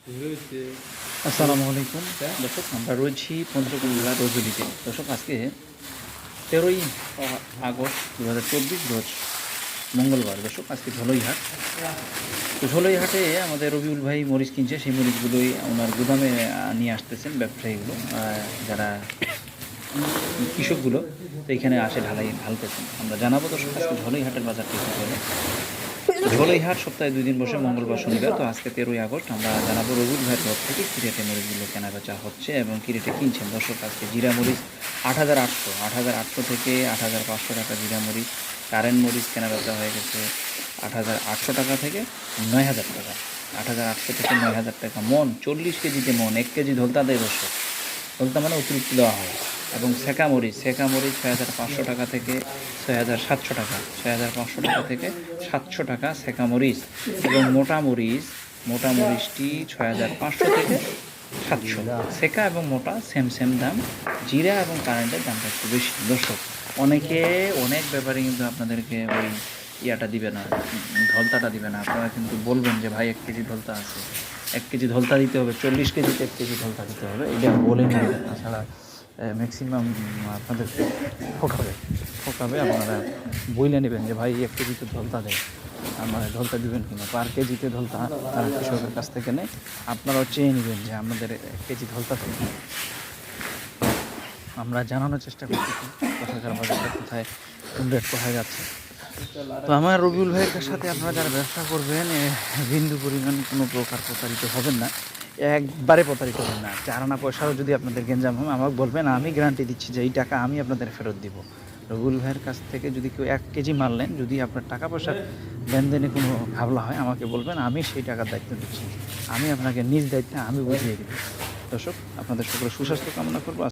আসসালামু আলাইকুম দর্শক, আমরা রয়েছি পঞ্চগড় জেলার রজুলিতে। দর্শক, আজকে 13ই আগস্ট 2024 রোজ মঙ্গলবার। দর্শক, আজকে ঝলইহাট। তো ঝলইহাটে আমাদের রবিউল ভাই মরিচ কিনছে, সেই মরিচগুলোই ওনার গুদামে নিয়ে আসতেছেন ব্যবসায়ীগুলো, যারা কৃষকগুলো। তো এখানে আসে ঢালতেছেন। আমরা জানাবো দর্শক আজকে ঝলইহাটের বাজারটি কী চলে। ঝলইহাট সপ্তাহে 2 দিন বসে, মঙ্গলবার শনিবার। তো আজকে 13ই আগস্ট আমরা জানাবো রবিউল ভাইয়ের ঘর থেকে কী রেটে মরিচগুলো কেনা বেচা হচ্ছে এবং কী রেটে কিনছেন। দর্শক, আজকে জিরা মরিচ 8,800 থেকে 8,500 টাকা জিরা মরিচ। কারেন্ট মরিচ কেনা বেচা হয়ে গেছে 8,800 টাকা থেকে 9,000 টাকা। 8,800 থেকে 9,000 টাকা মন, 40 কেজিতে মন। 1 কেজি ধলতা দেয় দর্শক, ধলতা মানে অতিরিক্ত দেওয়া হয়। এবং সেকা মরিচ 6,500 টাকা থেকে 6,700 টাকা, 6,500 টাকা থেকে 700 টাকা সেকা মরিচ। এবং মোটা মরিচটি 6,500 থেকে 700। সেকা এবং মোটা সেম দাম। জিরা এবং কারেন্টের দামটা একটু বেশি। দর্শক, অনেক ব্যাপারে কিন্তু আপনাদেরকে ওই ইয়াটা দিবে না, ধলতাটা দিবে না। আপনারা কিন্তু বলবেন যে ভাই 1 কেজি ধলতা আছে, 1 কেজি ধলতা দিতে হবে, 40 কেজিতে 1 কেজি ধলতা দিতে হবে, এটা বলে নেবেন। তাছাড়া ম্যাক্সিমাম আপনাদেরকে ঠকাবে। আপনারা বইলে নেবেন যে ভাই 1 কেজিতে ধলতা দেয়, মানে ধলতা দিবেন কিনা। পার কেজিতে ধলতা তারা কৃষকের কাছ থেকে নেয়, আপনারাও চেয়ে নেবেন যে আমাদের 1 কেজি ধলতা থেকে। আমরা জানানোর চেষ্টা করছি কোথাকার বাজারটা, কোথায় কোন রেট কোথায় যাচ্ছে। তো আমার রবিউল ভাইয়ের সাথে আপনারা যারা ব্যবসা করবেন, বিন্দু পরিমাণ কোনো প্রকার প্রতারিত হবেন না, একবারে প্রতারিত হবেন না। 4 আনা পয়সাও যদি আপনাদের গেঞ্জাম হয়, আমাকে বলবেন, আমি গ্যারান্টি দিচ্ছি যে এই টাকা আমি আপনাদের ফেরত দিব। রবিউল ভাইয়ের কাছ থেকে যদি কেউ 1 কেজি মাল নেন, যদি আপনার টাকা পয়সার লেনদেনে কোনো ঘাবলা হয়, আমাকে বলবেন, আমি সেই টাকার দায়িত্ব দিচ্ছি। আমি আপনাকে নিজ দায়িত্বে আমি বুঝিয়ে দেব। দর্শক, আপনাদের সকলের সুস্বাস্থ্য কামনা করবো।